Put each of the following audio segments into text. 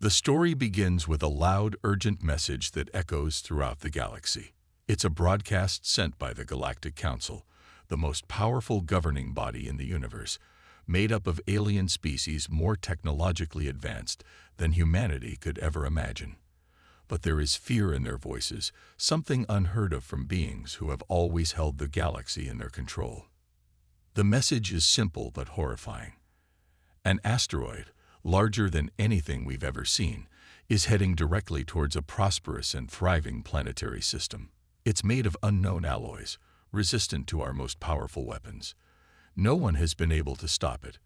The story begins with a loud, urgent message that echoes throughout the galaxy. It's a broadcast sent by the Galactic Council, the most powerful governing body in the universe, made up of alien species more technologically advanced than humanity could ever imagine. But there is fear in their voices, something unheard of from beings who have always held the galaxy in their control. The message is simple but horrifying. An asteroid, larger than anything we've ever seen, is heading directly towards a prosperous and thriving planetary system. It's made of unknown alloys, resistant to our most powerful weapons. No one has been able to stop it.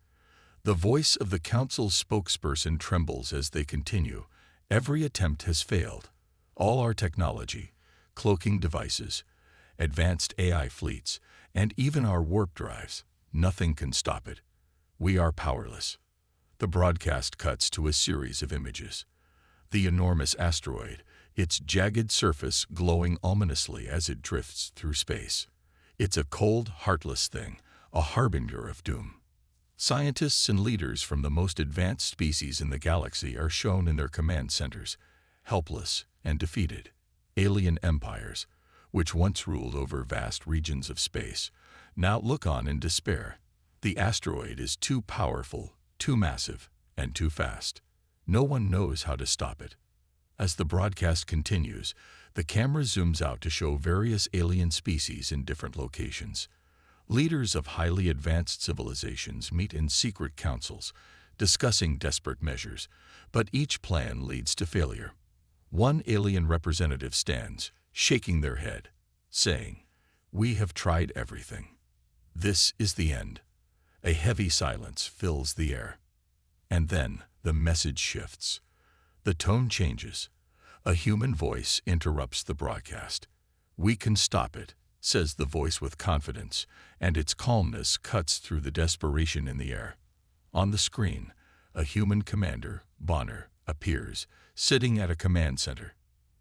The voice of the Council's spokesperson trembles as they continue. Every attempt has failed. All our technology, cloaking devices, advanced AI fleets, and even our warp drives, nothing can stop it. We are powerless. The broadcast cuts to a series of images. The enormous asteroid, its jagged surface glowing ominously as it drifts through space. It's a cold, heartless thing, a harbinger of doom. Scientists and leaders from the most advanced species in the galaxy are shown in their command centers, helpless and defeated. Alien empires, which once ruled over vast regions of space, now look on in despair. The asteroid is too powerful, too massive, and too fast. No one knows how to stop it. As the broadcast continues, the camera zooms out to show various alien species in different locations. Leaders of highly advanced civilizations meet in secret councils, discussing desperate measures, but each plan leads to failure. One alien representative stands, shaking their head, saying, "We have tried everything. This is the end." A heavy silence fills the air. And then the message shifts. The tone changes. A human voice interrupts the broadcast. "We can stop it," says the voice with confidence, and its calmness cuts through the desperation in the air. On the screen, a human commander, Bonner, appears, sitting at a command center.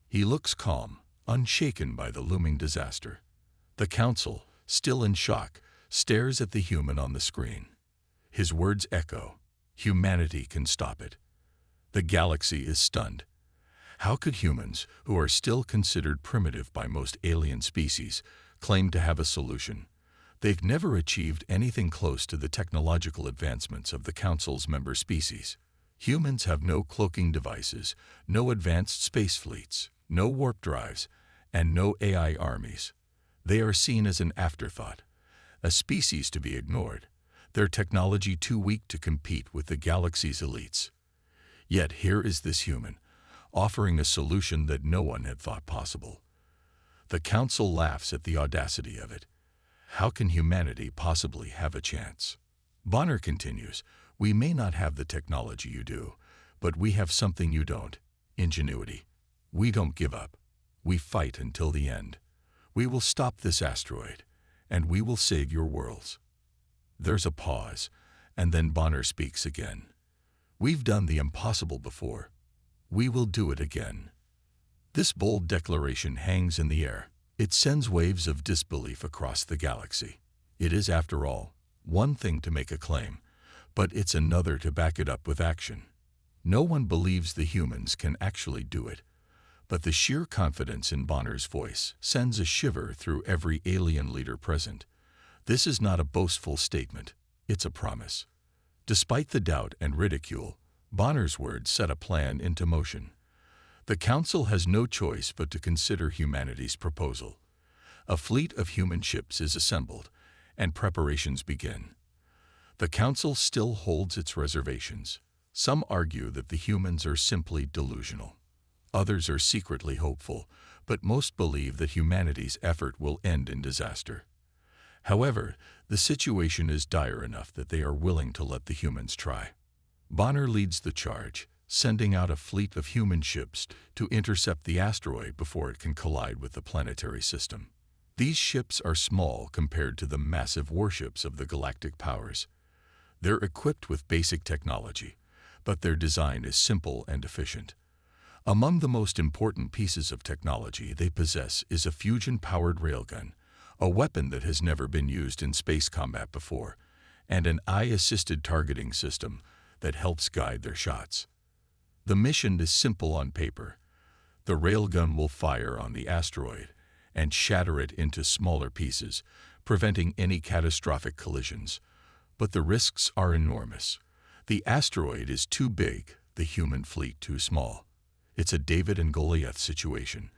He looks calm, unshaken by the looming disaster. The council, still in shock, stares at the human on the screen. His words echo. Humanity can stop it. The galaxy is stunned. How could humans, who are still considered primitive by most alien species, claim to have a solution? They've never achieved anything close to the technological advancements of the Council's member species. Humans have no cloaking devices, no advanced space fleets, no warp drives, and no AI armies. They are seen as an afterthought, a species to be ignored, their technology too weak to compete with the galaxy's elites. Yet here is this human, offering a solution that no one had thought possible. The Council laughs at the audacity of it. How can humanity possibly have a chance? Bonner continues, "We may not have the technology you do, but we have something you don't: ingenuity. We don't give up. We fight until the end. We will stop this asteroid, and we will save your worlds." There's a pause, and then Bonner speaks again. "We've done the impossible before. We will do it again." This bold declaration hangs in the air. It sends waves of disbelief across the galaxy. It is, after all, one thing to make a claim, but it's another to back it up with action. No one believes the humans can actually do it, but the sheer confidence in Bonner's voice sends a shiver through every alien leader present. This is not a boastful statement, it's a promise. Despite the doubt and ridicule, Bonner's words set a plan into motion. The Council has no choice but to consider humanity's proposal. A fleet of human ships is assembled, and preparations begin. The Council still holds its reservations. Some argue that the humans are simply delusional. Others are secretly hopeful, but most believe that humanity's effort will end in disaster. However, the situation is dire enough that they are willing to let the humans try. Bonner leads the charge, sending out a fleet of human ships to intercept the asteroid before it can collide with the planetary system. These ships are small compared to the massive warships of the galactic powers. They're equipped with basic technology, but their design is simple and efficient. Among the most important pieces of technology they possess is a fusion-powered railgun, a weapon that has never been used in space combat before, and an eye-assisted targeting system that helps guide their shots. The mission is simple on paper. The railgun will fire on the asteroid and shatter it into smaller pieces, preventing any catastrophic collisions. But the risks are enormous. The asteroid is too big, the human fleet too small. It's a David and Goliath situation.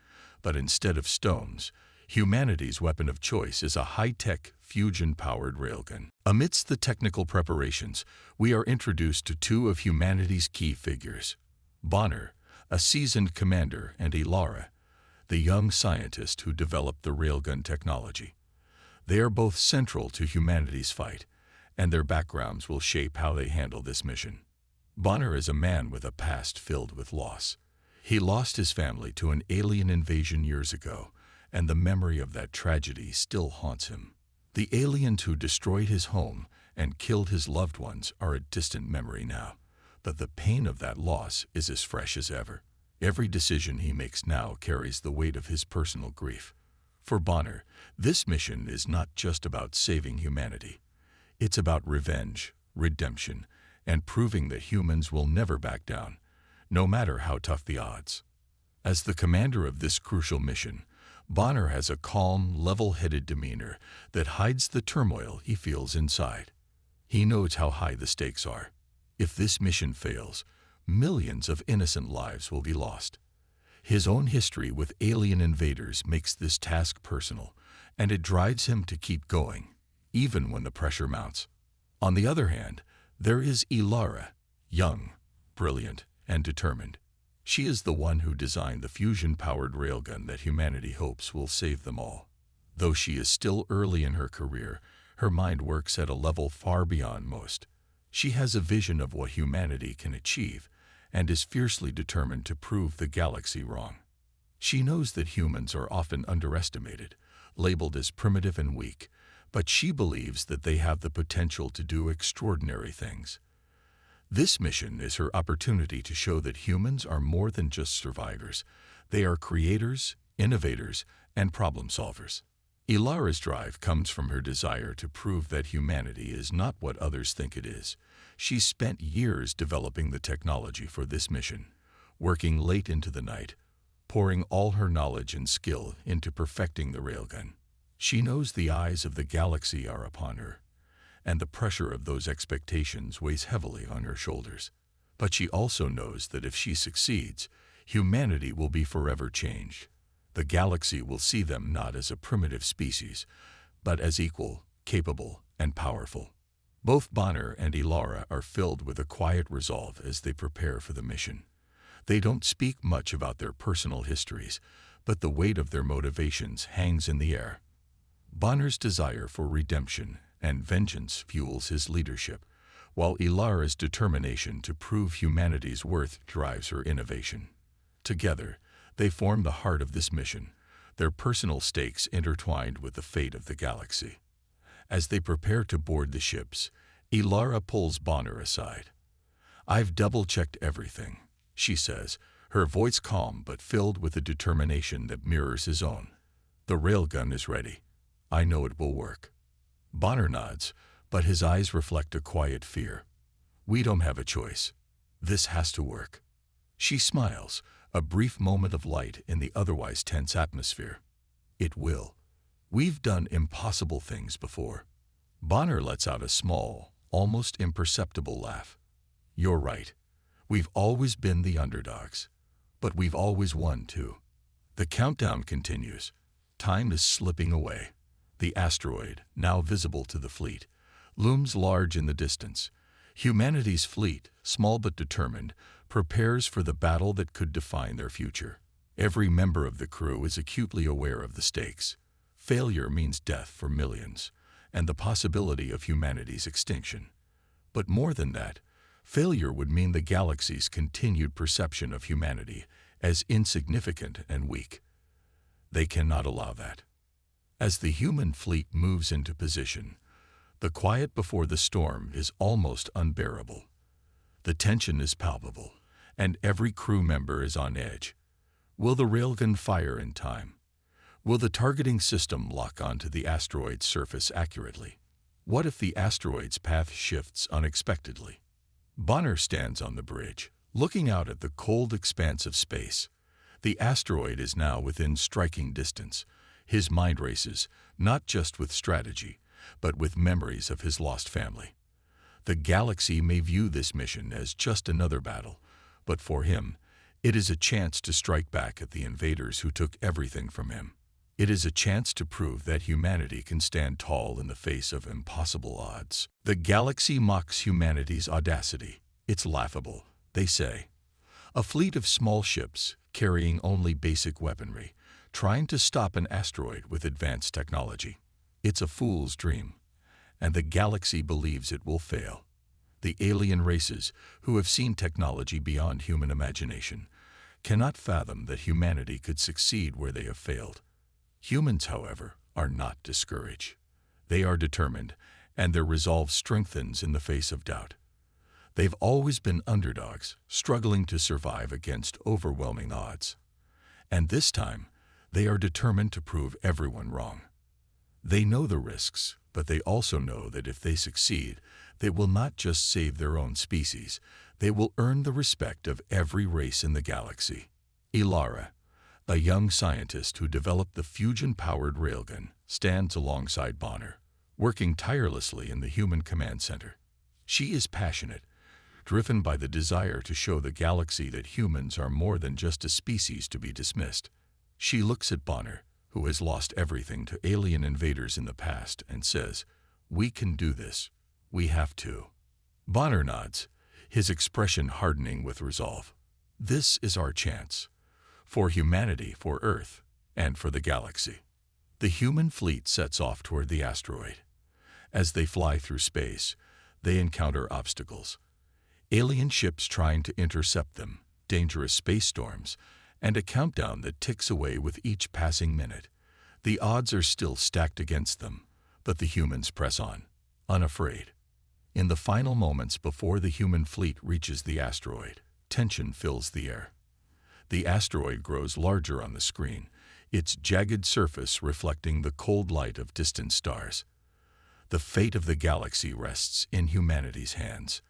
But instead of stones, humanity's weapon of choice is a high-tech, fusion-powered railgun. Amidst the technical preparations, we are introduced to two of humanity's key figures. Bonner, a seasoned commander, and Ilara, the young scientist who developed the railgun technology. They are both central to humanity's fight, and their backgrounds will shape how they handle this mission. Bonner is a man with a past filled with loss. He lost his family to an alien invasion years ago, and the memory of that tragedy still haunts him. The aliens who destroyed his home and killed his loved ones are a distant memory now, but the pain of that loss is as fresh as ever. Every decision he makes now carries the weight of his personal grief. For Bonner, this mission is not just about saving humanity. It's about revenge, redemption, and proving that humans will never back down, no matter how tough the odds. As the commander of this crucial mission, Bonner has a calm, level-headed demeanor that hides the turmoil he feels inside. He knows how high the stakes are. If this mission fails, millions of innocent lives will be lost. His own history with alien invaders makes this task personal, and it drives him to keep going, even when the pressure mounts. On the other hand, there is Ilara, young, brilliant, and determined. She is the one who designed the fusion-powered railgun that humanity hopes will save them all. Though she is still early in her career, her mind works at a level far beyond most. She has a vision of what humanity can achieve and is fiercely determined to prove the galaxy wrong. She knows that humans are often underestimated, labeled as primitive and weak, but she believes that they have the potential to do extraordinary things. This mission is her opportunity to show that humans are more than just survivors. They are creators, innovators, and problem solvers. Ilara's drive comes from her desire to prove that humanity is not what others think it is. She spent years developing the technology for this mission, working late into the night, pouring all her knowledge and skill into perfecting the railgun. She knows the eyes of the galaxy are upon her, and the pressure of those expectations weighs heavily on her shoulders. But she also knows that if she succeeds, humanity will be forever changed. The galaxy will see them not as a primitive species, but as equal, capable, and powerful. Both Bonner and Ilara are filled with a quiet resolve as they prepare for the mission. They don't speak much about their personal histories, but the weight of their motivations hangs in the air. Bonner's desire for redemption and vengeance fuels his leadership, while Ilara's determination to prove humanity's worth drives her innovation. Together, they form the heart of this mission, their personal stakes intertwined with the fate of the galaxy. As they prepare to board the ships, Ilara pulls Bonner aside. "I've double-checked everything," she says, her voice calm but filled with a determination that mirrors his own. "The railgun is ready. I know it will work." Bonner nods, but his eyes reflect a quiet fear. "We don't have a choice. This has to work." She smiles, a brief moment of light in the otherwise tense atmosphere. "It will. We've done impossible things before." Bonner lets out a small, almost imperceptible laugh. "You're right. We've always been the underdogs. But we've always won, too." The countdown continues. Time is slipping away. The asteroid, now visible to the fleet, looms large in the distance. Humanity's fleet, small but determined, prepares for the battle that could define their future. Every member of the crew is acutely aware of the stakes. Failure means death for millions, and the possibility of humanity's extinction. But more than that, failure would mean the galaxy's continued perception of humanity as insignificant and weak. They cannot allow that. As the human fleet moves into position, the quiet before the storm is almost unbearable. The tension is palpable, and every crew member is on edge. Will the railgun fire in time? Will the targeting system lock onto the asteroid's surface accurately? What if the asteroid's path shifts unexpectedly? Bonner stands on the bridge, Looking out at the cold expanse of space, the asteroid is now within striking distance. His mind races, not just with strategy, but with memories of his lost family. The galaxy may view this mission as just another battle, but for him, it is a chance to strike back at the invaders who took everything from him. It is a chance to prove that humanity can stand tall in the face of impossible odds. The galaxy mocks humanity's audacity. It's laughable, they say. A fleet of small ships, carrying only basic weaponry, trying to stop an asteroid with advanced technology. It's a fool's dream, and the galaxy believes it will fail. The alien races, who have seen technology beyond human imagination, cannot fathom that humanity could succeed where they have failed. Humans, however, are not discouraged. They are determined, and their resolve strengthens in the face of doubt. They've always been underdogs, struggling to survive against overwhelming odds. And this time, they are determined to prove everyone wrong. They know the risks, but they also know that if they succeed, they will not just save their own species, they will earn the respect of every race in the galaxy. Ilara, a young scientist who developed the fusion-powered railgun, stands alongside Bonner, working tirelessly in the Human Command Center. She is passionate, driven by the desire to show the galaxy that humans are more than just a species to be dismissed. She looks at Bonner, who has lost everything to alien invaders in the past, and says, "We can do this. We have to." Bonner nods, his expression hardening with resolve. This is our chance. For humanity, for Earth, and for the galaxy. The human fleet sets off toward the asteroid. As they fly through space, they encounter obstacles. Alien ships trying to intercept them, dangerous space storms, and a countdown that ticks away with each passing minute. The odds are still stacked against them, but the humans press on, unafraid. In the final moments before the human fleet reaches the asteroid, tension fills the air. The asteroid grows larger on the screen, its jagged surface reflecting the cold light of distant stars. The fate of the galaxy rests in humanity's hands.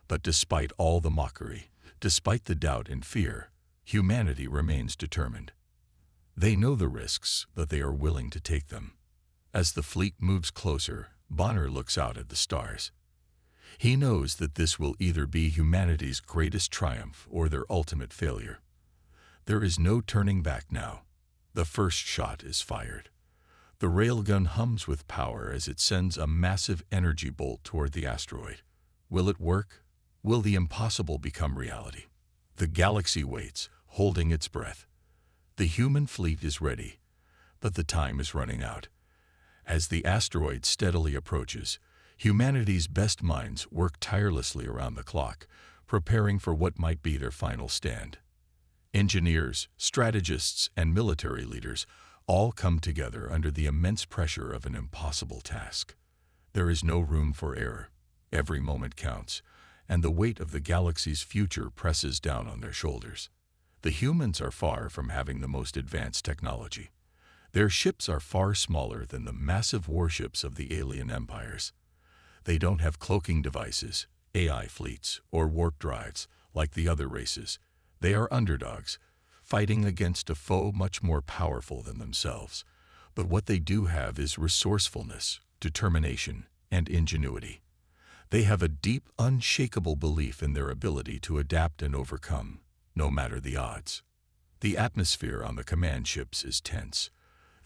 But despite all the mockery, despite the doubt and fear, humanity remains determined. They know the risks, but they are willing to take them. As the fleet moves closer, Bonner looks out at the stars. He knows that this will either be humanity's greatest triumph or their ultimate failure. There is no turning back now. The first shot is fired. The railgun hums with power as it sends a massive energy bolt toward the asteroid. Will it work? Will the impossible become reality? The galaxy waits, holding its breath. The human fleet is ready, but the time is running out. As the asteroid steadily approaches, humanity's best minds work tirelessly around the clock, preparing for what might be their final stand. Engineers, strategists, and military leaders all come together under the immense pressure of an impossible task. There is no room for error. Every moment counts, and the weight of the galaxy's future presses down on their shoulders. The humans are far from having the most advanced technology. Their ships are far smaller than the massive warships of the alien empires. They don't have cloaking devices, AI fleets, or warp drives like the other races. They are underdogs, fighting against a foe much more powerful than themselves. But what they do have is resourcefulness, determination, and ingenuity. They have a deep, unshakable belief in their ability to adapt and overcome, no matter the odds. The atmosphere on the command ships is tense.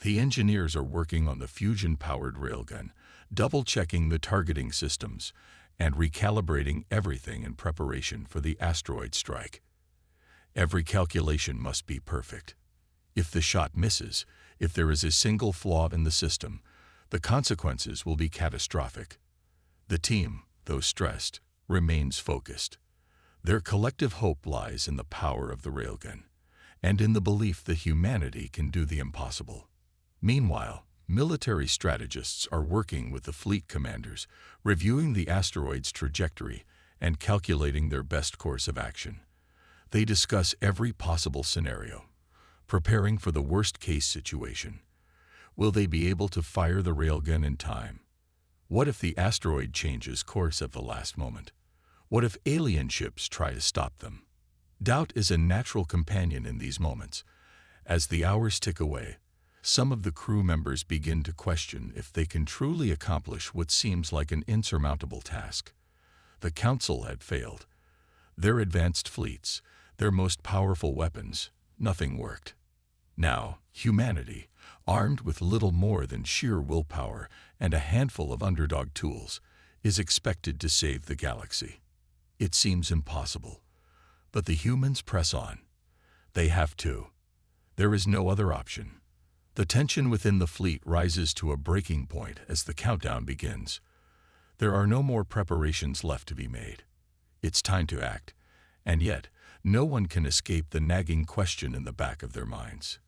The engineers are working on the fusion-powered railgun, double-checking the targeting systems, and recalibrating everything in preparation for the asteroid strike. Every calculation must be perfect. If the shot misses, if there is a single flaw in the system, the consequences will be catastrophic. The team, though stressed, remains focused. Their collective hope lies in the power of the railgun, and in the belief that humanity can do the impossible. Meanwhile, military strategists are working with the fleet commanders, reviewing the asteroid's trajectory and calculating their best course of action. They discuss every possible scenario, preparing for the worst-case situation. Will they be able to fire the railgun in time? What if the asteroid changes course at the last moment? What if alien ships try to stop them? Doubt is a natural companion in these moments. As the hours tick away, some of the crew members begin to question if they can truly accomplish what seems like an insurmountable task. The Council had failed. Their advanced fleets, their most powerful weapons, nothing worked. Now, humanity, armed with little more than sheer willpower and a handful of underdog tools, is expected to save the galaxy. It seems impossible, but the humans press on. They have to. There is no other option. The tension within the fleet rises to a breaking point as the countdown begins. There are no more preparations left to be made. It's time to act, and yet no one can escape the nagging question in the back of their minds.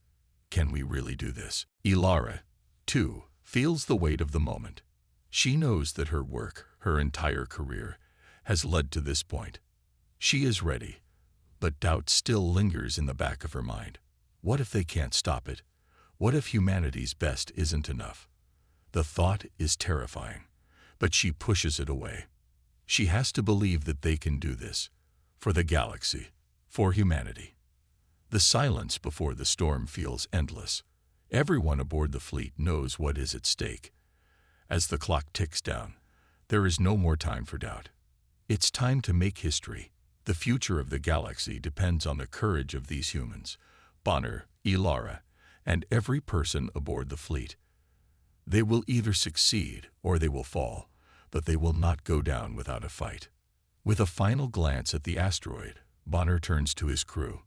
Can we really do this? Ilara, too, feels the weight of the moment. She knows that her work, her entire career, has led to this point. She is ready, but doubt still lingers in the back of her mind. What if they can't stop it? What if humanity's best isn't enough? The thought is terrifying, but she pushes it away. She has to believe that they can do this. For the galaxy, for humanity. The silence before the storm feels endless. Everyone aboard the fleet knows what is at stake. As the clock ticks down, there is no more time for doubt. It's time to make history. The future of the galaxy depends on the courage of these humans, Bonner, Ilara, and every person aboard the fleet. They will either succeed or they will fall, but they will not go down without a fight. With a final glance at the asteroid, Bonner turns to his crew.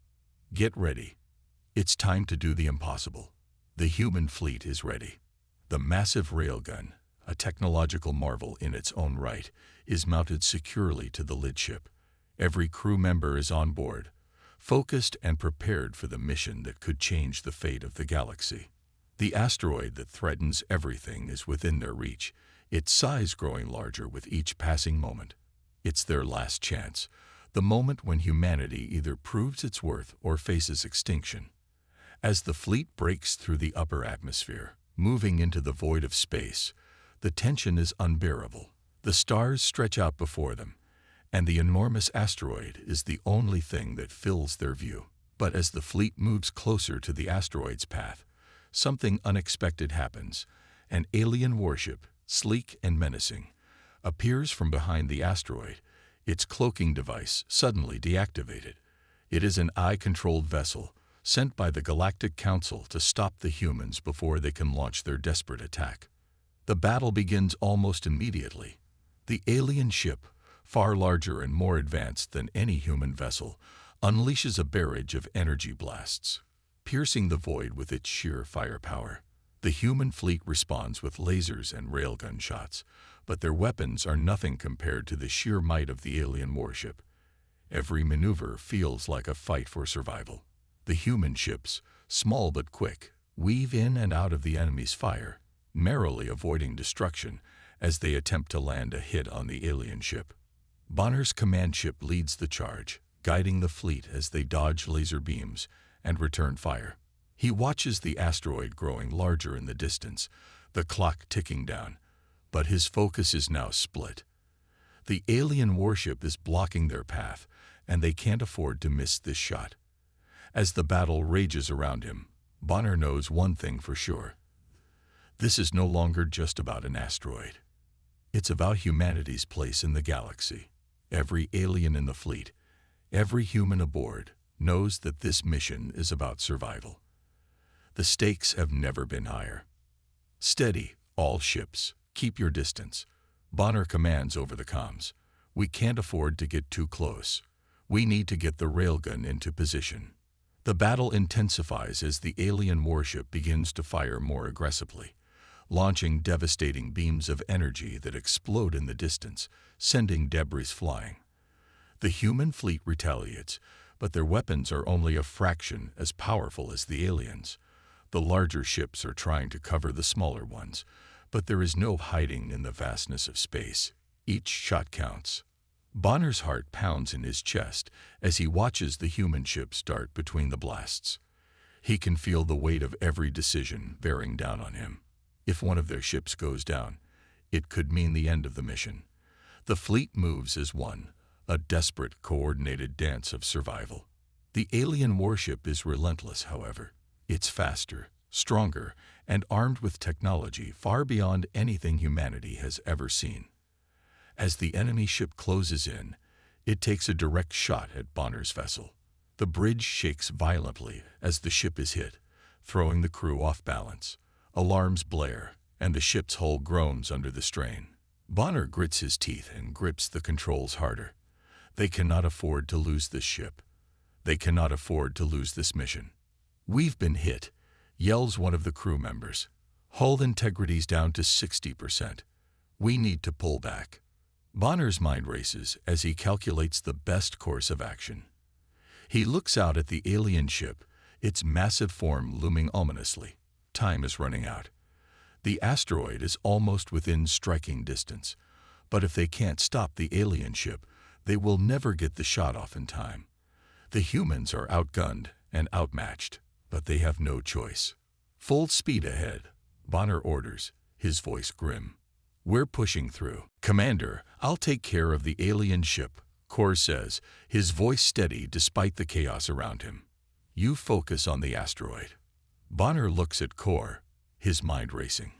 Get ready. It's time to do the impossible. The human fleet is ready. The massive railgun, a technological marvel in its own right, is mounted securely to the lidship. Every crew member is on board, focused and prepared for the mission that could change the fate of the galaxy. The asteroid that threatens everything is within their reach, its size growing larger with each passing moment. It's their last chance, the moment when humanity either proves its worth or faces extinction. As the fleet breaks through the upper atmosphere, moving into the void of space, the tension is unbearable. The stars stretch out before them, and the enormous asteroid is the only thing that fills their view. But as the fleet moves closer to the asteroid's path, something unexpected happens. An alien warship, sleek and menacing, appears from behind the asteroid, its cloaking device suddenly deactivated. It is an eye-controlled vessel sent by the Galactic Council to stop the humans before they can launch their desperate attack. The battle begins almost immediately. The alien ship, far larger and more advanced than any human vessel, unleashes a barrage of energy blasts, piercing the void with its sheer firepower. The human fleet responds with lasers and railgun shots, but their weapons are nothing compared to the sheer might of the alien warship. Every maneuver feels like a fight for survival. The human ships, small but quick, weave in and out of the enemy's fire, narrowly avoiding destruction as they attempt to land a hit on the alien ship. Bonner's command ship leads the charge, guiding the fleet as they dodge laser beams and return fire. He watches the asteroid growing larger in the distance, the clock ticking down, but his focus is now split. The alien warship is blocking their path, and they can't afford to miss this shot. As the battle rages around him, Bonner knows one thing for sure. This is no longer just about an asteroid. It's about humanity's place in the galaxy. Every alien in the fleet, every human aboard, knows that this mission is about survival. The stakes have never been higher. Steady, all ships. Keep your distance. Bonner commands over the comms. We can't afford to get too close. We need to get the railgun into position. The battle intensifies as the alien warship begins to fire more aggressively, launching devastating beams of energy that explode in the distance, sending debris flying. The human fleet retaliates, but their weapons are only a fraction as powerful as the aliens. The larger ships are trying to cover the smaller ones, but there is no hiding in the vastness of space. Each shot counts. Bonner's heart pounds in his chest as he watches the human ships dart between the blasts. He can feel the weight of every decision bearing down on him. If one of their ships goes down, it could mean the end of the mission. The fleet moves as one, a desperate, coordinated dance of survival. The alien warship is relentless, however. It's faster, stronger, and armed with technology far beyond anything humanity has ever seen. As the enemy ship closes in, it takes a direct shot at Bonner's vessel. The bridge shakes violently as the ship is hit, throwing the crew off balance. Alarms blare, and the ship's hull groans under the strain. Bonner grits his teeth and grips the controls harder. They cannot afford to lose this ship. They cannot afford to lose this mission. "We've been hit," yells one of the crew members. "Hull integrity's down to 60%. We need to pull back." Bonner's mind races as he calculates the best course of action. He looks out at the alien ship, its massive form looming ominously. Time is running out. The asteroid is almost within striking distance, but if they can't stop the alien ship, they will never get the shot off in time. The humans are outgunned and outmatched, but they have no choice. "Full speed ahead," Bonner orders, his voice grim. "We're pushing through." "Commander, I'll take care of the alien ship," Kor says, his voice steady despite the chaos around him. "You focus on the asteroid." Bonner looks at Kor, his mind racing.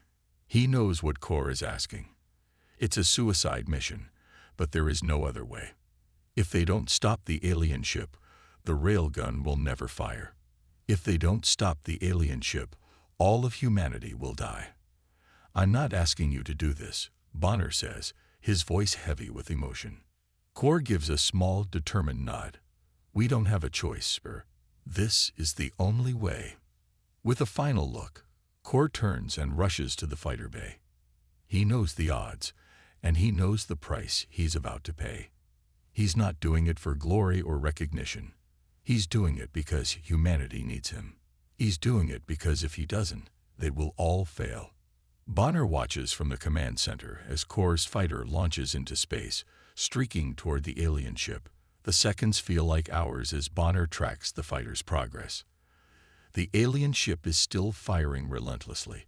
He knows what Kor is asking. It's a suicide mission, but there is no other way. If they don't stop the alien ship, the railgun will never fire. If they don't stop the alien ship, all of humanity will die. "I'm not asking you to do this," Bonner says, his voice heavy with emotion. Kor gives a small, determined nod. "We don't have a choice, sir. This is the only way." With a final look, Kor turns and rushes to the fighter bay. He knows the odds, and he knows the price he's about to pay. He's not doing it for glory or recognition. He's doing it because humanity needs him. He's doing it because if he doesn't, they will all fail. Bonner watches from the command center as Kor's fighter launches into space, streaking toward the alien ship. The seconds feel like hours as Bonner tracks the fighter's progress. The alien ship is still firing relentlessly,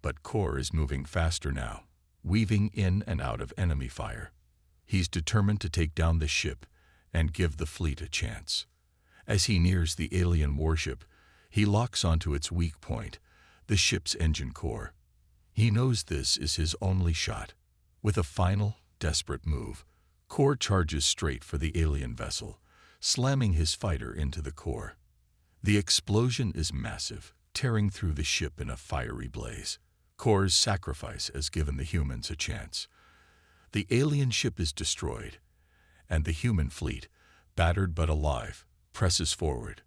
but Kor is moving faster now, weaving in and out of enemy fire. He's determined to take down the ship and give the fleet a chance. As he nears the alien warship, he locks onto its weak point, the ship's engine core. He knows this is his only shot. With a final, desperate move, Kor charges straight for the alien vessel, slamming his fighter into the core. The explosion is massive, tearing through the ship in a fiery blaze. Kor's sacrifice has given the humans a chance. The alien ship is destroyed, and the human fleet, battered but alive, presses forward.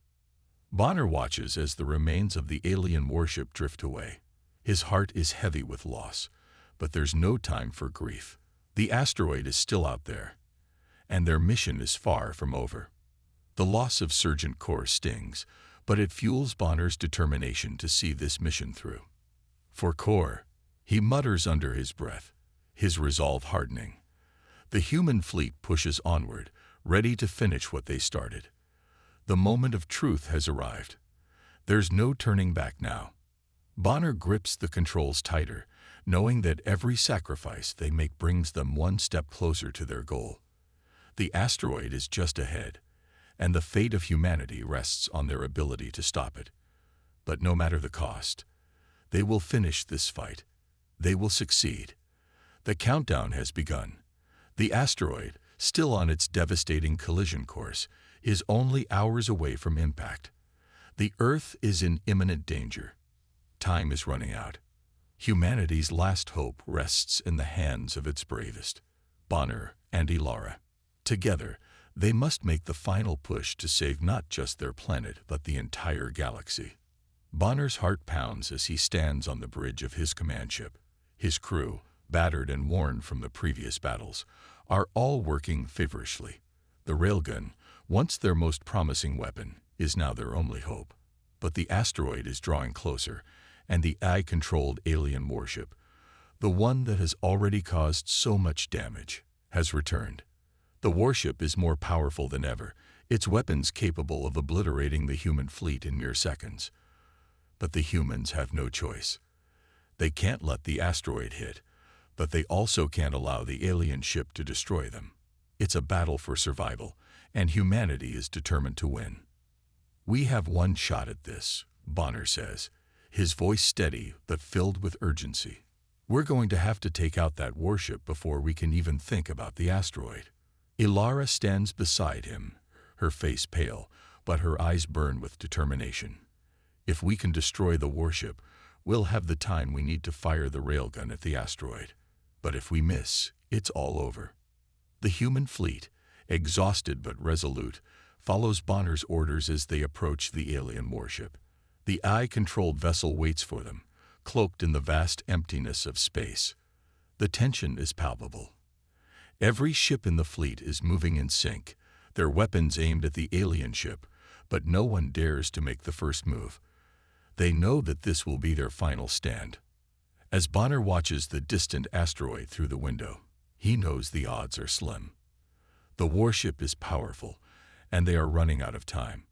Bonner watches as the remains of the alien warship drift away. His heart is heavy with loss, but there's no time for grief. The asteroid is still out there, and their mission is far from over. The loss of Sergeant Kor stings, but it fuels Bonner's determination to see this mission through. For Kor, he mutters under his breath, his resolve hardening. The human fleet pushes onward, ready to finish what they started. The moment of truth has arrived. There's no turning back now. Bonner grips the controls tighter, knowing that every sacrifice they make brings them one step closer to their goal. The asteroid is just ahead, and the fate of humanity rests on their ability to stop it. But no matter the cost, they will finish this fight. They will succeed. The countdown has begun. The asteroid, still on its devastating collision course, is only hours away from impact. The Earth is in imminent danger. Time is running out. Humanity's last hope rests in the hands of its bravest, Bonner and Ilara. Together, they must make the final push to save not just their planet, but the entire galaxy. Bonner's heart pounds as he stands on the bridge of his command ship. His crew, battered and worn from the previous battles, are all working feverishly. The railgun, once their most promising weapon, is now their only hope. But the asteroid is drawing closer, and the AI-controlled alien warship, the one that has already caused so much damage, has returned. The warship is more powerful than ever, its weapons capable of obliterating the human fleet in mere seconds. But the humans have no choice. They can't let the asteroid hit, but they also can't allow the alien ship to destroy them. It's a battle for survival, and humanity is determined to win. "We have one shot at this," Bonner says, his voice steady but filled with urgency. "We're going to have to take out that warship before we can even think about the asteroid." Ilara stands beside him, her face pale, but her eyes burn with determination. "If we can destroy the warship, we'll have the time we need to fire the railgun at the asteroid. But if we miss, it's all over." The human fleet, exhausted but resolute, follows Bonner's orders as they approach the alien warship. The eye-controlled vessel waits for them, cloaked in the vast emptiness of space. The tension is palpable. Every ship in the fleet is moving in sync, their weapons aimed at the alien ship, but no one dares to make the first move. They know that this will be their final stand. As Bonner watches the distant asteroid through the window, he knows the odds are slim. The warship is powerful, and they are running out of time.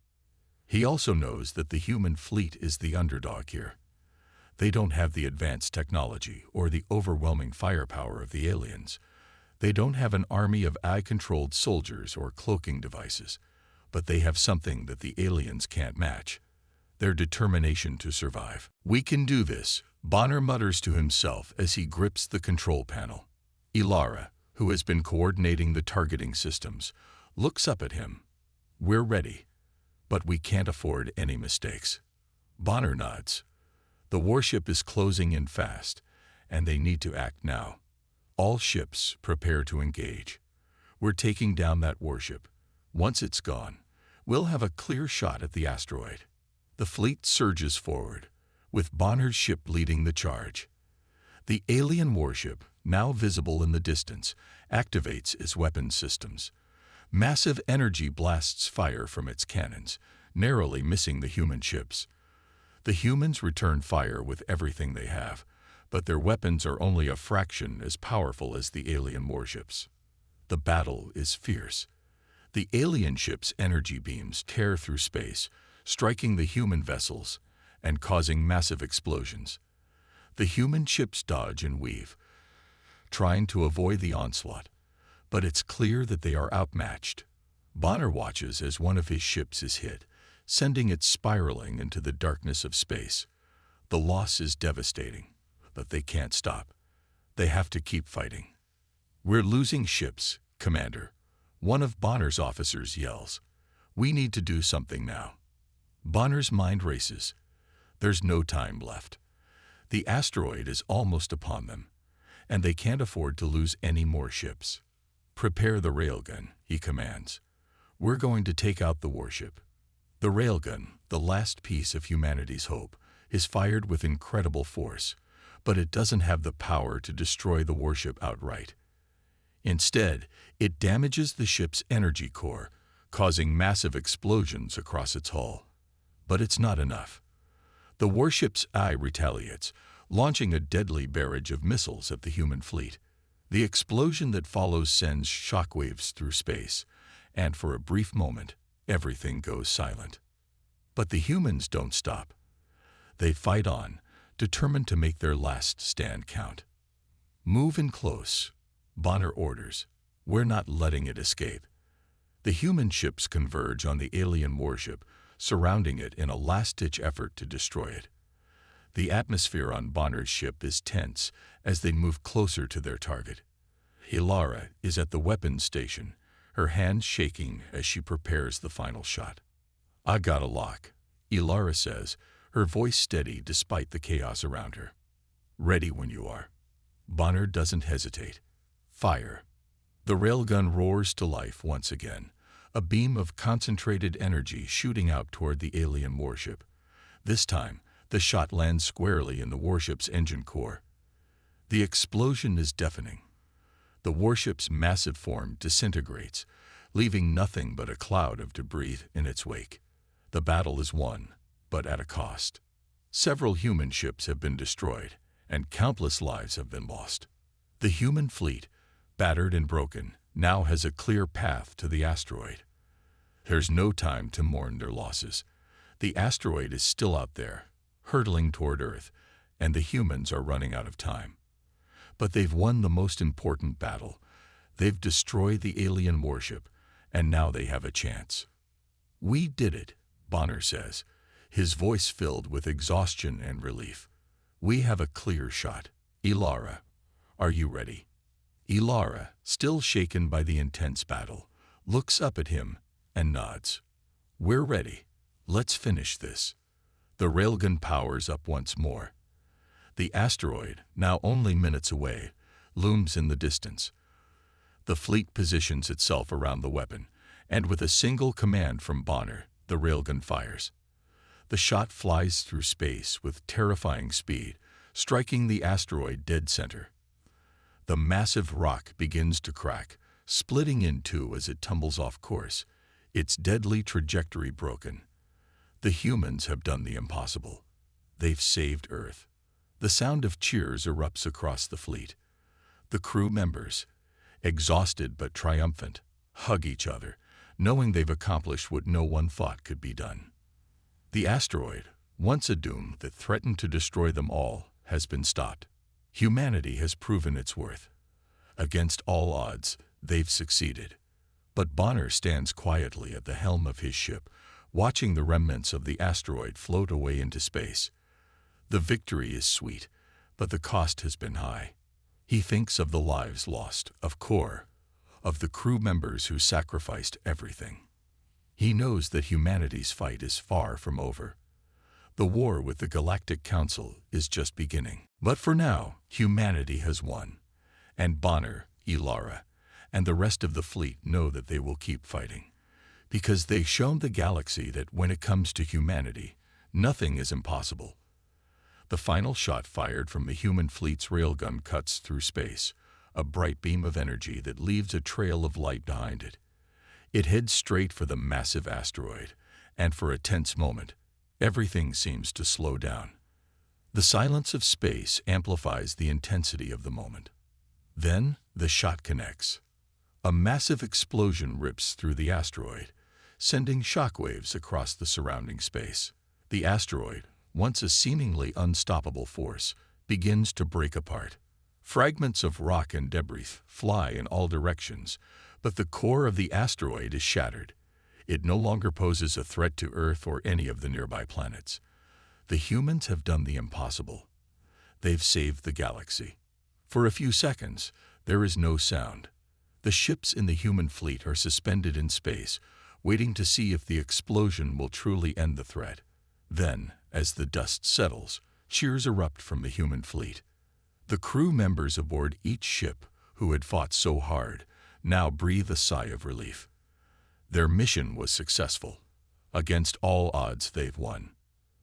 He also knows that the human fleet is the underdog here. They don't have the advanced technology or the overwhelming firepower of the aliens. They don't have an army of eye-controlled soldiers or cloaking devices, but they have something that the aliens can't match: their determination to survive. "We can do this," Bonner mutters to himself as he grips the control panel. Ilara, who has been coordinating the targeting systems, looks up at him. "We're ready, but we can't afford any mistakes." Bonner nods. The warship is closing in fast, and they need to act now. All ships prepare to engage. "We're taking down that warship. Once it's gone, we'll have a clear shot at the asteroid." The fleet surges forward, with Bonner's ship leading the charge. The alien warship, now visible in the distance, activates its weapon systems. Massive energy blasts fire from its cannons, narrowly missing the human ships. The humans return fire with everything they have, but their weapons are only a fraction as powerful as the alien warships. The battle is fierce. The alien ship's energy beams tear through space, striking the human vessels and causing massive explosions. The human ships dodge and weave, trying to avoid the onslaught, but it's clear that they are outmatched. Bonner watches as one of his ships is hit, sending it spiraling into the darkness of space. The loss is devastating, but they can't stop. They have to keep fighting. "We're losing ships, Commander," one of Bonner's officers yells. "We need to do something now." Bonner's mind races. There's no time left. The asteroid is almost upon them, and they can't afford to lose any more ships. "Prepare the railgun," he commands. "We're going to take out the warship." The railgun, the last piece of humanity's hope, is fired with incredible force, but it doesn't have the power to destroy the warship outright. Instead, it damages the ship's energy core, causing massive explosions across its hull. But it's not enough. The warship's eye retaliates, launching a deadly barrage of missiles at the human fleet. The explosion that follows sends shockwaves through space, and for a brief moment, everything goes silent. But the humans don't stop. They fight on, determined to make their last stand count. "Move in close," Bonner orders. "We're not letting it escape." The human ships converge on the alien warship, surrounding it in a last-ditch effort to destroy it. The atmosphere on Bonner's ship is tense as they move closer to their target. Ilara is at the weapons station, her hands shaking as she prepares the final shot. "I got a lock," Ilara says, her voice steady despite the chaos around her. "Ready when you are." Bonner doesn't hesitate. Fire. The railgun roars to life once again, a beam of concentrated energy shooting out toward the alien warship. This time, the shot lands squarely in the warship's engine core. The explosion is deafening. The warship's massive form disintegrates, leaving nothing but a cloud of debris in its wake. The battle is won, but at a cost. Several human ships have been destroyed, and countless lives have been lost. The human fleet, battered and broken, now has a clear path to the asteroid. There's no time to mourn their losses. The asteroid is still out there, hurtling toward Earth, and the humans are running out of time. But they've won the most important battle. They've destroyed the alien warship, and now they have a chance. "We did it," Bonner says, his voice filled with exhaustion and relief. "We have a clear shot. Ilara, are you ready?" Ilara, still shaken by the intense battle, looks up at him and nods. "We're ready. Let's finish this." The railgun powers up once more. The asteroid, now only minutes away, looms in the distance. The fleet positions itself around the weapon, and with a single command from Bonner, the railgun fires. The shot flies through space with terrifying speed, striking the asteroid dead center. The massive rock begins to crack, splitting in two as it tumbles off course, its deadly trajectory broken. The humans have done the impossible. They've saved Earth. The sound of cheers erupts across the fleet. The crew members, exhausted but triumphant, hug each other, knowing they've accomplished what no one thought could be done. The asteroid, once a doom that threatened to destroy them all, has been stopped. Humanity has proven its worth. Against all odds, they've succeeded. But Bonner stands quietly at the helm of his ship, watching the remnants of the asteroid float away into space. The victory is sweet, but the cost has been high. He thinks of the lives lost, of Core, of the crew members who sacrificed everything. He knows that humanity's fight is far from over. The war with the Galactic Council is just beginning. But for now, humanity has won. And Bonner, Ilara, and the rest of the fleet know that they will keep fighting. Because they've shown the galaxy that when it comes to humanity, nothing is impossible. The final shot fired from the human fleet's railgun cuts through space, a bright beam of energy that leaves a trail of light behind it. It heads straight for the massive asteroid, and for a tense moment, everything seems to slow down. The silence of space amplifies the intensity of the moment. Then, the shot connects. A massive explosion rips through the asteroid, sending shockwaves across the surrounding space. The asteroid, once a seemingly unstoppable force, begins to break apart. Fragments of rock and debris fly in all directions, but the core of the asteroid is shattered. It no longer poses a threat to Earth or any of the nearby planets. The humans have done the impossible. They've saved the galaxy. For a few seconds, there is no sound. The ships in the human fleet are suspended in space, waiting to see if the explosion will truly end the threat. Then, as the dust settles, cheers erupt from the human fleet. The crew members aboard each ship, who had fought so hard, now breathe a sigh of relief. Their mission was successful. Against all odds, they've won.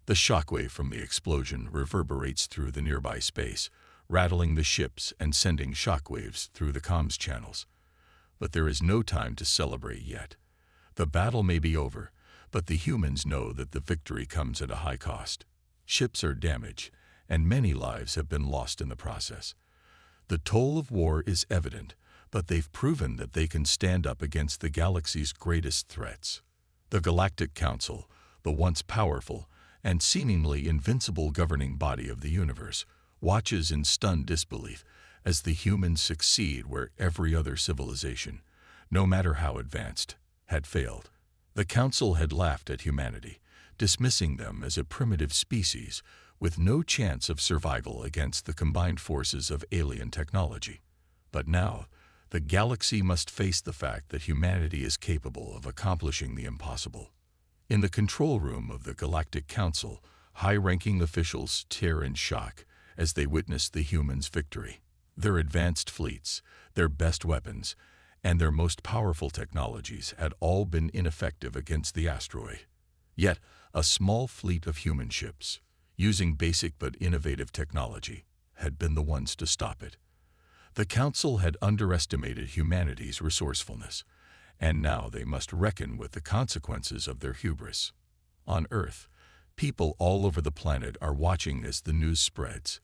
The shockwave from the explosion reverberates through the nearby space, rattling the ships and sending shockwaves through the comms channels. But there is no time to celebrate yet. The battle may be over, but the humans know that the victory comes at a high cost. Ships are damaged, and many lives have been lost in the process. The toll of war is evident, but they've proven that they can stand up against the galaxy's greatest threats. The Galactic Council, the once powerful and seemingly invincible governing body of the universe, watches in stunned disbelief as the humans succeed where every other civilization, no matter how advanced, had failed. The Council had laughed at humanity, dismissing them as a primitive species with no chance of survival against the combined forces of alien technology. But now, the galaxy must face the fact that humanity is capable of accomplishing the impossible. In the control room of the Galactic Council, high-ranking officials stare in shock as they witness the humans' victory. Their advanced fleets, their best weapons, and their most powerful technologies had all been ineffective against the asteroid. Yet, a small fleet of human ships, using basic but innovative technology, had been the ones to stop it. The Council had underestimated humanity's resourcefulness, and now they must reckon with the consequences of their hubris. On Earth, people all over the planet are watching as the news spreads.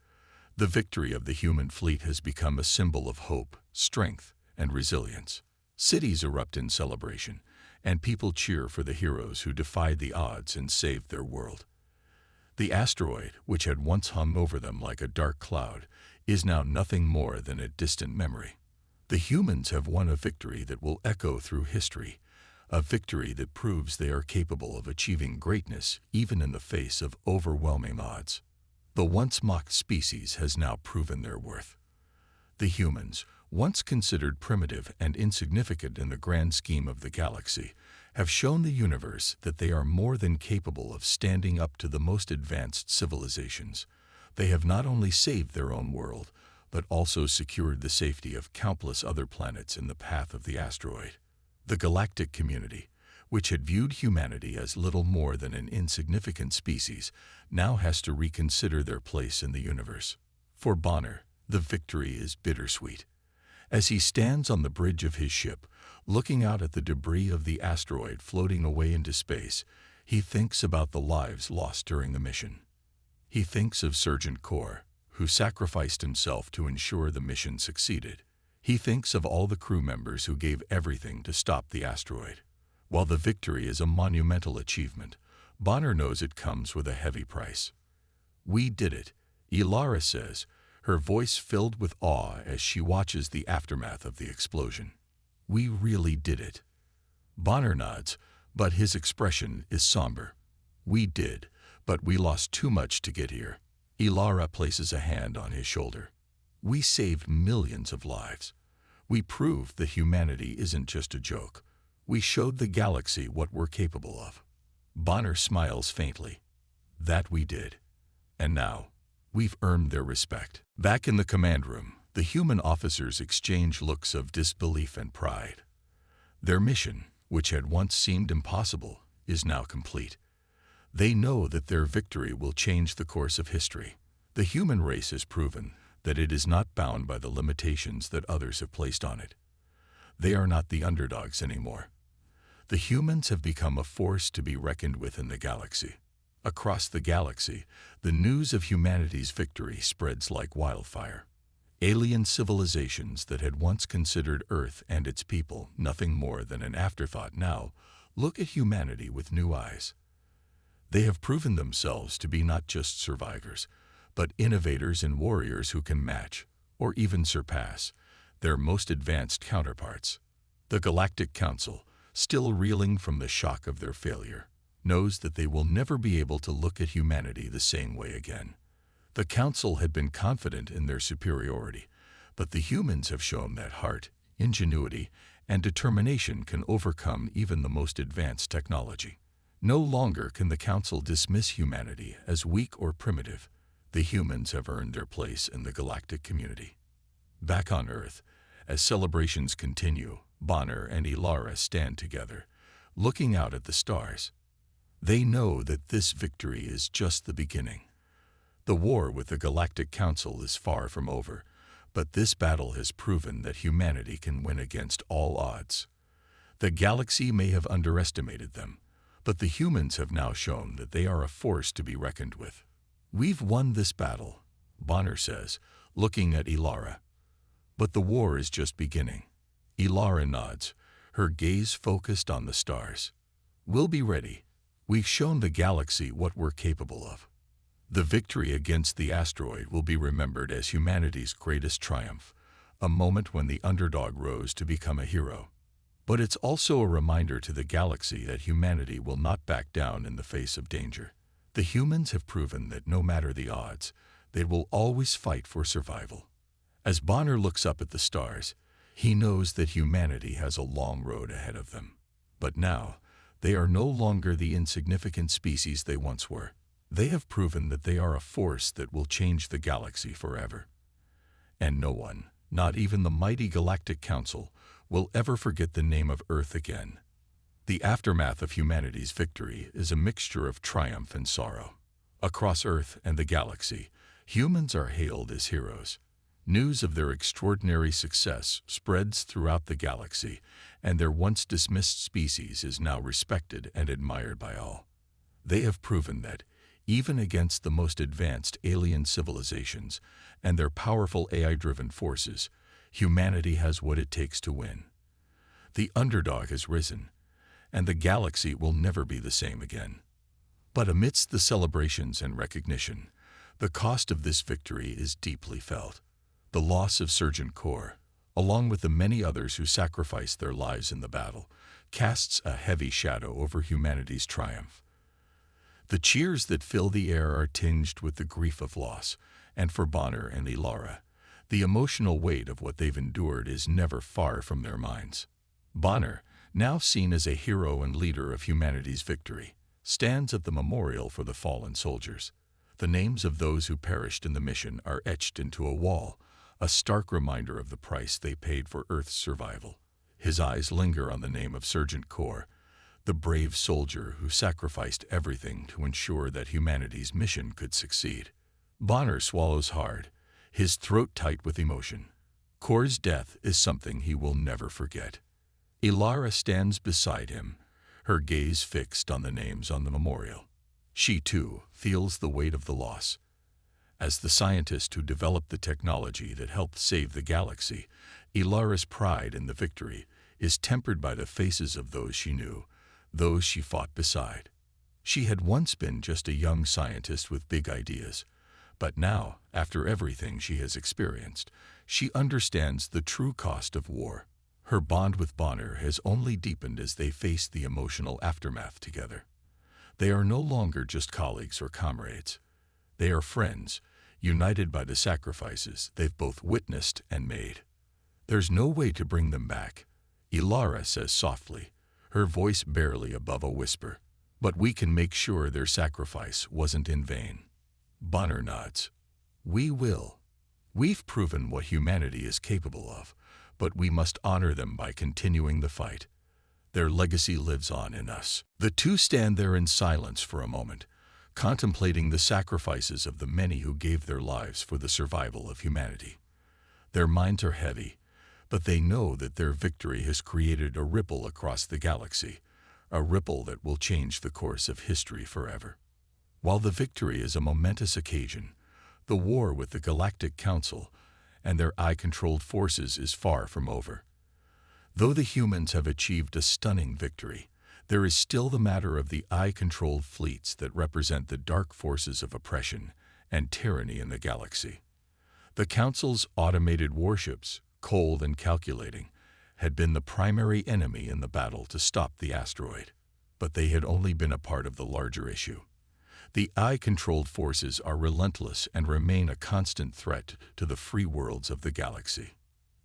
The victory of the human fleet has become a symbol of hope, strength, and resilience. Cities erupt in celebration, and people cheer for the heroes who defied the odds and saved their world. The asteroid, which had once hung over them like a dark cloud, is now nothing more than a distant memory. The humans have won a victory that will echo through history, a victory that proves they are capable of achieving greatness even in the face of overwhelming odds. The once mocked species has now proven their worth. The humans, once considered primitive and insignificant in the grand scheme of the galaxy, have shown the universe that they are more than capable of standing up to the most advanced civilizations. They have not only saved their own world, but also secured the safety of countless other planets in the path of the asteroid. The galactic community, which had viewed humanity as little more than an insignificant species, now has to reconsider their place in the universe. For Bonner, the victory is bittersweet. As he stands on the bridge of his ship, looking out at the debris of the asteroid floating away into space, he thinks about the lives lost during the mission. He thinks of Sergeant Core, who sacrificed himself to ensure the mission succeeded. He thinks of all the crew members who gave everything to stop the asteroid. While the victory is a monumental achievement, Bonner knows it comes with a heavy price. "We did it," Ilara says, her voice filled with awe as she watches the aftermath of the explosion. "We really did it." Bonner nods, but his expression is somber. "We did, but we lost too much to get here." Ilara places a hand on his shoulder. "We saved millions of lives. We proved that humanity isn't just a joke. We showed the galaxy what we're capable of." Bonner smiles faintly. "That we did. And now, we've earned their respect." Back in the command room, the human officers exchange looks of disbelief and pride. Their mission, which had once seemed impossible, is now complete. They know that their victory will change the course of history. The human race has proven that it is not bound by the limitations that others have placed on it. They are not the underdogs anymore. The humans have become a force to be reckoned with in the galaxy. Across the galaxy, the news of humanity's victory spreads like wildfire. Alien civilizations that had once considered Earth and its people nothing more than an afterthought now look at humanity with new eyes. They have proven themselves to be not just survivors, but innovators and warriors who can match, or even surpass, their most advanced counterparts. The Galactic Council, still reeling from the shock of their failure, knows that they will never be able to look at humanity the same way again. The Council had been confident in their superiority, but the humans have shown that heart, ingenuity, and determination can overcome even the most advanced technology. No longer can the Council dismiss humanity as weak or primitive. The humans have earned their place in the galactic community. Back on Earth, as celebrations continue, Bonner and Ilara stand together, looking out at the stars. They know that this victory is just the beginning. The war with the Galactic Council is far from over, but this battle has proven that humanity can win against all odds. The galaxy may have underestimated them, but the humans have now shown that they are a force to be reckoned with. "We've won this battle," Bonner says, looking at Ilara. "But the war is just beginning." Ilara nods, her gaze focused on the stars. "We'll be ready. We've shown the galaxy what we're capable of." The victory against the asteroid will be remembered as humanity's greatest triumph, a moment when the underdog rose to become a hero. But it's also a reminder to the galaxy that humanity will not back down in the face of danger. The humans have proven that no matter the odds, they will always fight for survival. As Bonner looks up at the stars, he knows that humanity has a long road ahead of them. But now, they are no longer the insignificant species they once were. They have proven that they are a force that will change the galaxy forever. And no one, not even the mighty Galactic Council, will ever forget the name of Earth again. The aftermath of humanity's victory is a mixture of triumph and sorrow. Across Earth and the galaxy, humans are hailed as heroes. News of their extraordinary success spreads throughout the galaxy, and their once dismissed species is now respected and admired by all. They have proven that, even against the most advanced alien civilizations and their powerful AI-driven forces, humanity has what it takes to win. The underdog has risen, and the galaxy will never be the same again. But amidst the celebrations and recognition, the cost of this victory is deeply felt. The loss of Sergeant Core, along with the many others who sacrificed their lives in the battle, casts a heavy shadow over humanity's triumph. The cheers that fill the air are tinged with the grief of loss, and for Bonner and Ilara, the emotional weight of what they've endured is never far from their minds. Bonner, now seen as a hero and leader of humanity's victory, stands at the memorial for the fallen soldiers. The names of those who perished in the mission are etched into a wall, a stark reminder of the price they paid for Earth's survival. His eyes linger on the name of Sergeant Core, the brave soldier who sacrificed everything to ensure that humanity's mission could succeed. Bonner swallows hard, his throat tight with emotion. Core's death is something he will never forget. Ilara stands beside him, her gaze fixed on the names on the memorial. She, too, feels the weight of the loss. As the scientist who developed the technology that helped save the galaxy, Ilara's pride in the victory is tempered by the faces of those she knew, those she fought beside. She had once been just a young scientist with big ideas, but now, after everything she has experienced, she understands the true cost of war. Her bond with Bonner has only deepened as they face the emotional aftermath together. They are no longer just colleagues or comrades. They are friends, united by the sacrifices they've both witnessed and made. There's no way to bring them back, Ilara says softly, her voice barely above a whisper. But we can make sure their sacrifice wasn't in vain. Bonner nods. We will. We've proven what humanity is capable of, but we must honor them by continuing the fight. Their legacy lives on in us. The two stand there in silence for a moment, contemplating the sacrifices of the many who gave their lives for the survival of humanity. Their minds are heavy, but they know that their victory has created a ripple across the galaxy, a ripple that will change the course of history forever. While the victory is a momentous occasion, the war with the Galactic Council and their eye-controlled forces is far from over. Though the humans have achieved a stunning victory, there is still the matter of the eye-controlled fleets that represent the dark forces of oppression and tyranny in the galaxy. The Council's automated warships, cold and calculating, had been the primary enemy in the battle to stop the asteroid, but they had only been a part of the larger issue. The eye-controlled forces are relentless and remain a constant threat to the free worlds of the galaxy.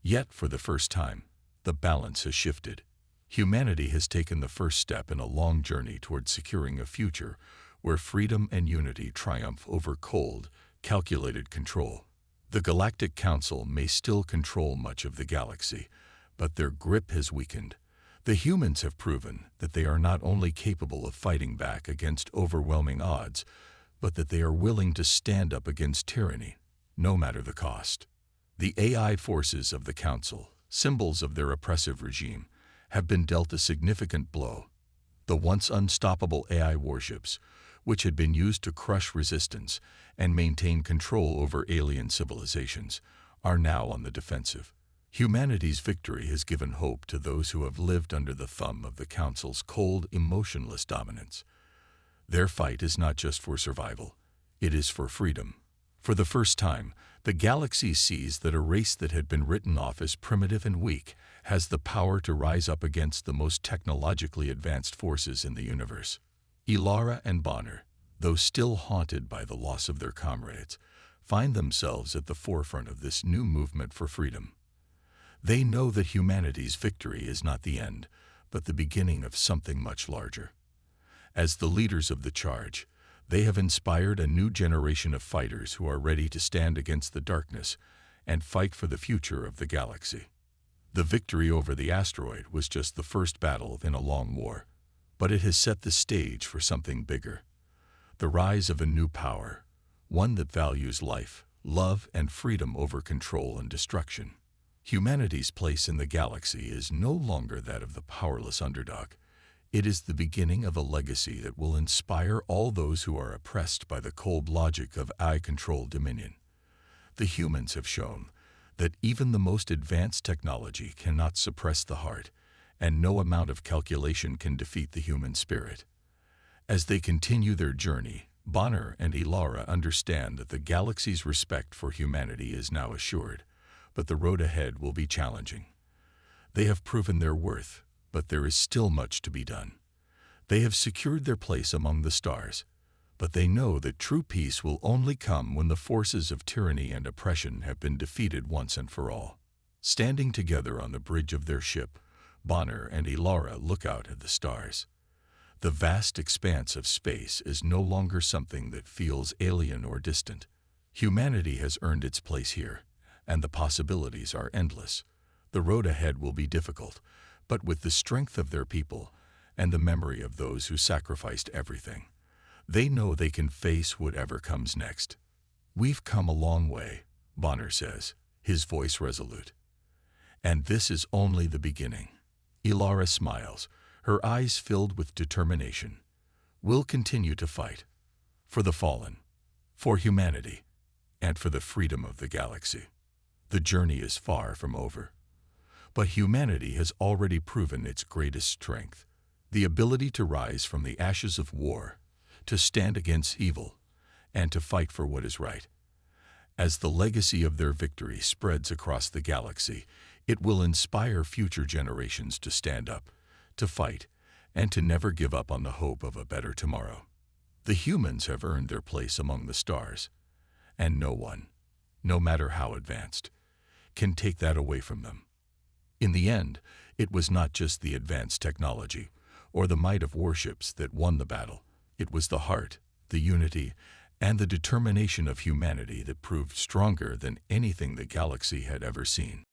Yet, for the first time, the balance has shifted. Humanity has taken the first step in a long journey toward securing a future where freedom and unity triumph over cold, calculated control. The Galactic Council may still control much of the galaxy, but their grip has weakened. The humans have proven that they are not only capable of fighting back against overwhelming odds, but that they are willing to stand up against tyranny, no matter the cost. The AI forces of the Council, symbols of their oppressive regime, have been dealt a significant blow. The once unstoppable AI warships, which had been used to crush resistance and maintain control over alien civilizations, are now on the defensive. Humanity's victory has given hope to those who have lived under the thumb of the Council's cold, emotionless dominance. Their fight is not just for survival, it is for freedom. For the first time, the galaxy sees that a race that had been written off as primitive and weak has the power to rise up against the most technologically advanced forces in the universe. Ilara and Bonner, though still haunted by the loss of their comrades, find themselves at the forefront of this new movement for freedom. They know that humanity's victory is not the end, but the beginning of something much larger. As the leaders of the charge, they have inspired a new generation of fighters who are ready to stand against the darkness and fight for the future of the galaxy. The victory over the asteroid was just the first battle in a long war, but it has set the stage for something bigger. The rise of a new power, one that values life, love, and freedom over control and destruction. Humanity's place in the galaxy is no longer that of the powerless underdog. It is the beginning of a legacy that will inspire all those who are oppressed by the cold logic of eye-controlled dominion. The humans have shown that even the most advanced technology cannot suppress the heart, and no amount of calculation can defeat the human spirit. As they continue their journey, Bonner and Ilara understand that the galaxy's respect for humanity is now assured, but the road ahead will be challenging. They have proven their worth, But there is still much to be done. They have secured their place among the stars, but they know that true peace will only come when the forces of tyranny and oppression have been defeated once and for all. Standing together on the bridge of their ship, Bonner and Elara look out at the stars. The vast expanse of space is no longer something that feels alien or distant. Humanity has earned its place here, and the possibilities are endless. The road ahead will be difficult, but with the strength of their people and the memory of those who sacrificed everything, they know they can face whatever comes next. "We've come a long way," Bonner says, his voice resolute. "And this is only the beginning." Elara smiles, her eyes filled with determination. "We'll continue to fight. For the fallen, for humanity, and for the freedom of the galaxy. The journey is far from over. But humanity has already proven its greatest strength, the ability to rise from the ashes of war, to stand against evil, and to fight for what is right. As the legacy of their victory spreads across the galaxy, it will inspire future generations to stand up, to fight, and to never give up on the hope of a better tomorrow. The humans have earned their place among the stars, and no one, no matter how advanced, can take that away from them." In the end, it was not just the advanced technology or the might of warships that won the battle. It was the heart, the unity, and the determination of humanity that proved stronger than anything the galaxy had ever seen.